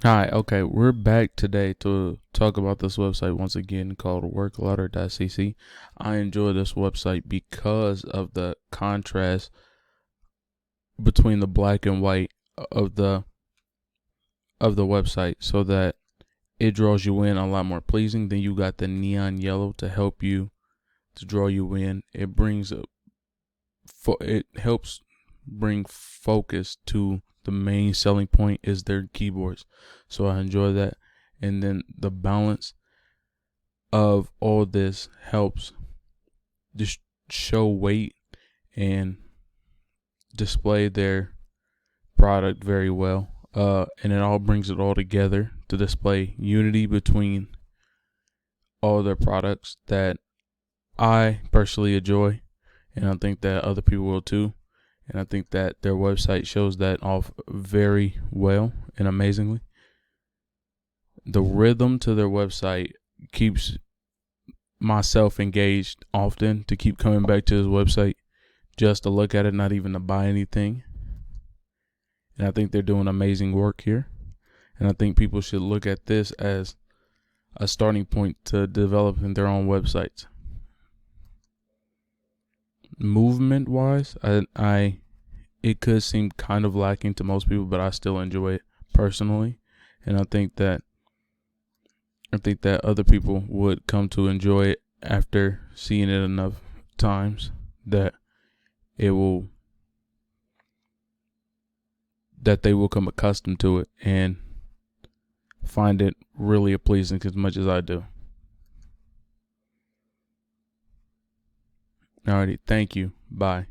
Hi, okay, we're back today to talk about this website once again called worklouder.cc. I enjoy this website because of the contrast between the black and white of the website, so that it draws you in a lot more pleasing. Then you got the neon yellow to help you to draw you in. It helps bring focus to the main selling point is their keyboards. So I enjoy that. And then the balance of all this helps just show weight and display their product very well. And it all brings it all together to display unity between all their products that I personally enjoy, and I think that other people will too. And I think that their website shows that off very well and amazingly. The rhythm to their website keeps myself engaged often to keep coming back to his website just to look at it, not even to buy anything. And I think they're doing amazing work here. And I think people should look at this as a starting point to developing their own websites. Movement wise, I it could seem kind of lacking to most people, but I still enjoy it personally. And I think that other people would come to enjoy it after seeing it enough times that it will that they will come accustomed to it and find it really pleasing as much as I do. Alrighty, thank you. Bye.